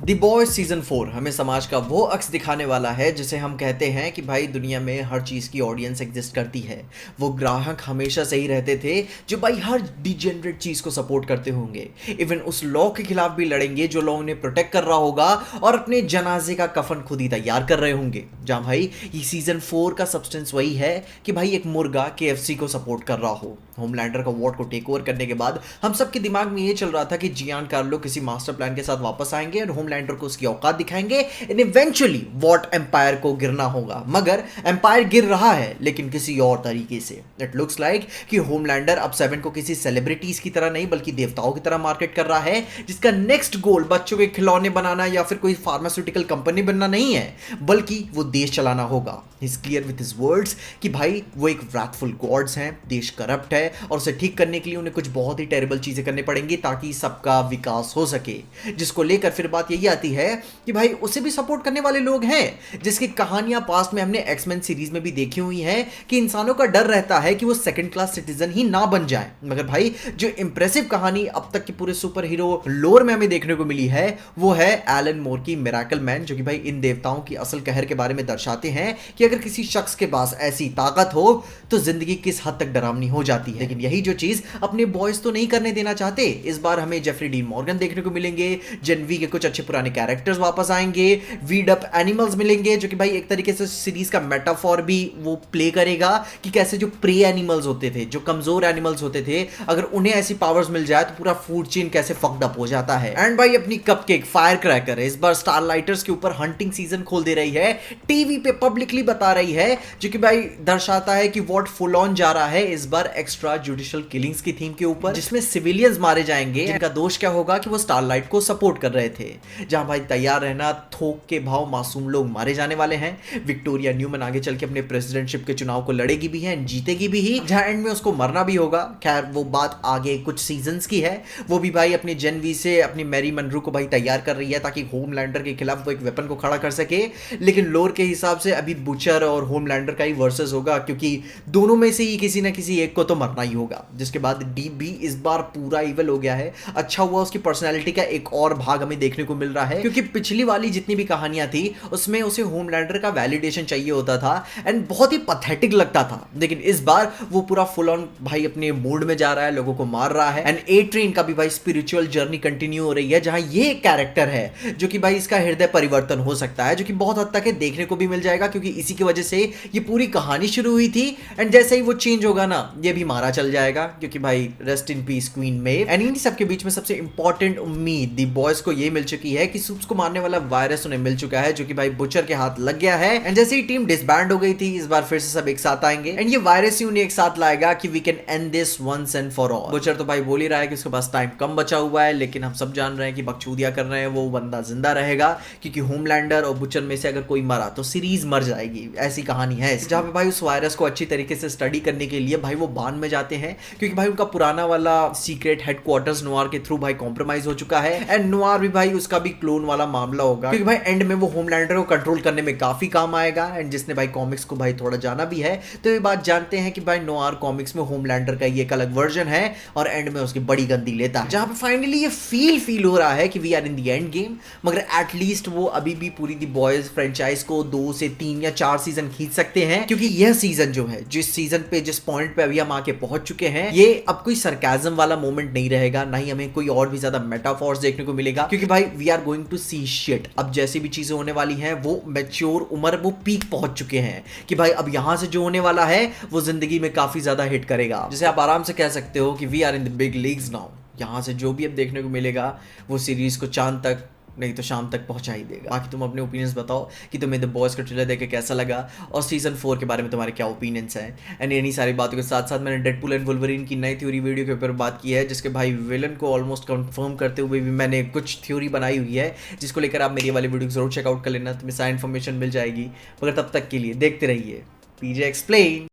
The boys season 4 हमें समाज का वो अक्स दिखाने वाला है जिसे हम कहते हैं कि भाई दुनिया में हर चीज़ की ऑडियंस एग्जिस्ट करती है। वो ग्राहक हमेशा सही रहते थे जो भाई हर डिजेनरेट चीज़ को सपोर्ट करते होंगे, इवन उस लॉ के खिलाफ भी लड़ेंगे जो लॉ उन्हें प्रोटेक्ट कर रहा होगा और अपने जनाजे का कफन खुद ही तैयार कर रहे होंगे। जहाँ भाई ये सीजन 4 का सब्सटेंस वही है कि भाई एक मुर्गा KFC को सपोर्ट कर रहा हो। होमलैंडर का वॉर्ड को टेक ओवर करने के बाद हम सबके दिमाग में ये चल रहा था कि जियान कार्लो किसी मास्टर प्लान के साथ वापस आएंगे और होमलैंडर को उसकी औकात दिखाएंगे एंड इवेंचुअली वॉट एम्पायर को गिरना होगा। मगर एम्पायर गिर रहा है लेकिन किसी और तरीके से। इट लुक्स लाइक कि होमलैंडर अब 7 को किसी सेलिब्रिटीज की तरह नहीं बल्कि देवताओं की तरह मार्केट कर रहा है, जिसका नेक्स्ट गोल बच्चों के खिलौने बनाना या फिर कोई फार्मास्यूटिकल कंपनी बनना नहीं है बल्कि वो देश चलाना होगा। He's clear with his words कि भाई वो एक wrathful gods हैं, देश करप्ट है और उसे ठीक करने के लिए उन्हें कुछ बहुत ही टेरिबल चीजें करनी पड़ेंगी ताकि सबका विकास हो सके। जिसको लेकर फिर बात यही आती है कि भाई उसे भी सपोर्ट करने वाले लोग हैं, जिसकी कहानियां पास्ट में हमने एक्समैन सीरीज में भी देखी हुई हैं कि इंसानों का डर रहता है कि वो सेकंड क्लास सिटीजन ही ना बन जाए। मगर भाई जो इंप्रेसिव कहानी अब तक की पूरे सुपर हीरो लोर में हमें देखने को मिली है वो है एलन मोर की मिरेकल मैन, जो कि भाई इन देवताओं की असल कहर के बारे में दर्शाते हैं कि अगर किसी शख्स के पास ऐसी ताकत हो तो जिंदगी किस हद तक डरावनी हो जाती है। लेकिन यही जो चीज अपने बॉयज तो नहीं करने देना चाहते। इस बार हमें जेफरी डीन मॉर्गन देखने को मिलेंगे, जेनवी के कुछ अच्छे पुराने कैरेक्टर्स वापस आएंगे, वीड अप एनिमल्स मिलेंगे जो कि भाई एक तरीके से सीरीज का मेटाफॉर भी वो प्ले करेगा कि कैसे जो प्रे एनिमल्स होते थे, जो कमजोर एनिमल्स होते थे, अगर उन्हें ऐसी पावर्स मिल जाए तो पूरा फूड चेन कैसे फक्ड अप हो जाता है। एंड भाई अपनी कपकेक फायर क्रैकर इस बार स्टारलाइटर्स के ऊपर हंटिंग सीजन खोल दे रही है, टीवी पे पब्लिकली बता रही है, जो कि भाई दर्शाता है कि वॉट फुल ऑन जा रहा है इस बार एक्स्ट्रा जुडिशियल किलिंग्स की थीम के ऊपर, जिसमें सिविलियंस मारे जाएंगे जिनका दोष क्या होगा कि वो स्टारलाइट को सपोर्ट कर रहे थे। जहां भाई तैयार रहना, थोक के भाव मासूम लोग मारे जाने वाले हैं। विक्टोरिया न्यूमैन आगे चल के अपने प्रेसिडेंटशिप के चुनाव को लड़ेगी भी है, जीतेगी भी ही, जहां एंड में उसको मरना भी होगा। खैर वो बात आगे कुछ सीजन्स की है। वो भी भाई अपनी जेनवी से अपनी मैरी मनरू को भाई तैयार कर रही है ताकि होमलैंडर के खिलाफ वो एक वेपन को खड़ा कर सके। लेकिन लोर के हिसाब से अभी बुचर और होमलैंडर का ही वर्सेस होगा, क्योंकि दोनों में से ही किसी ना किसी एक को तो मरना ही होगा। जिसके बाद डीप भी इस बार पूरा इवल हो गया है। अच्छा हुआ उसकी पर्सनैलिटी का एक और भाग हमें देखने को मिल रहा है, क्योंकि पिछली वाली जितनी भी कहानियां थी उसमें उसे होमलैंडर का वैलिडेशन चाहिए होता था एंड बहुत ही पैथेटिक लगता था। लेकिन इस बार वो पूरा फुल ऑन भाई अपने मूड में जा रहा है, लोगों को मार रहा है। एंड ए ट्रेन का भी भाई स्पिरिचुअल जर्नी कंटिन्यू हो रही है, जहां ये कैरेक्टर है जो कि भाई इसका हृदय परिवर्तन हो सकता है, जो कि बहुत हद तक देखने को भी मिल जाएगा, क्योंकि इसी की वजह से ये पूरी कहानी शुरू हुई थी। एंड जैसे ही वो चेंज होगा ना, ये भी मारा चल जाएगा, क्योंकि भाई rest in peace Queen Maeve. And इन सबके बीच में सबसे इंपॉर्टेंट उम्मीद दी बॉयज को ये मिल चुकी है कि सुप्स को मारने वाला वायरस उन्हें मिल चुका है, जो कि भाई बुचर के हाथ लग गया है। एंड जैसे ही टीम डिसबैंड हो गई थी, इस बार फिर से सब एक साथ आएंगे एंड ये वायरस ही उन्हें एक साथ लाएगा कि we can end this once and for all. Butcher तो भाई बोल ही रहा है कि उसके पास टाइम कम बचा हुआ है, लेकिन हम सब जान रहे हैं कि बकचूदिया कर रहे हैं, वो बंदा जिंदा रहेगा, क्योंकि होमलैंडर और बुचर में से अगर कोई मरा तो सीरीज मर जाएगी। ऐसी कहानी है जहां पे भाई उस वायरस को अच्छी तरीके से स्टडी करने के लिए भाई वो बान में जाते हैं, क्योंकि भाई उनका पुराना वाला सीक्रेट हेडक्वार्टर्स नोआर के थ्रू भाई कॉम्प्रोमाइज हो चुका है। एंड नोआर भी भाई उसका भी क्लोन वाला मामला होगा, क्योंकि भाई एंड में वो होमलैंडर को कंट्रोल करने में काफी काम आएगा। एंड जिसने भाई कॉमिक्स को भाई थोड़ा जाना भी है तो ये बात जानते हैं कि भाई नोआर कॉमिक्स में होमलैंडर का ये एक अलग वर्जन है और एंड में उसकी बड़ी गंदी लेता है, जहां पे फाइनली ये फील हो रहा है कि we are in the end game. मगर एटलीस्ट वो अभी भी पूरी दी बॉयज फ्रेंचाइज को 2 से 3 या 4 सीजन खींच सकते हैं, क्योंकि यह सीजन जो है, जिस सीजन पे जिस पॉइंट पे अभी हम आके पहुंच चुके हैं, ये अब कोई सरकाजम वाला मोमेंट नहीं रहेगा, ना ही हमें कोई और भी ज्यादा मेटाफॉर्स देखने को मिलेगा, क्योंकि भाई we are going to see shit. अब जैसी भी चीजें होने वाली हैं वो मैच्योर उम्र, वो पीक पहुंच चुके हैं कि भाई अब यहां से जो होने वाला है वो जिंदगी में काफी ज्यादा हिट करेगा। जैसे आप आराम से कह सकते हो कि we are in the big leagues now. यहां से जो भी अब देखने को मिलेगा वो सीरीज को चांद तक नहीं तो शाम तक पहुंचा ही देगा। बाकी तुम अपने ओपिनियंस बताओ कि तुम्हें द बॉयज का ट्रेलर देख के कैसा लगा और सीजन 4 के बारे में तुम्हारे क्या ओपिनियंस हैं। एंड इन्हीं सारी बातों के साथ साथ मैंने डेडपूल एंड वुल्वरीन की नई थ्योरी वीडियो के ऊपर बात की है, जिसके भाई विलन को ऑलमोस्ट कंफर्म करते हुए भी मैंने कुछ थ्योरी बनाई हुई है, जिसको लेकर आप मेरी वाली वीडियो जरूर चेकआउट कर लेना, तुम्हें सारी इन्फॉर्मेशन मिल जाएगी। मगर तब तक के लिए देखते रहिए पीजे एक्सप्लेन।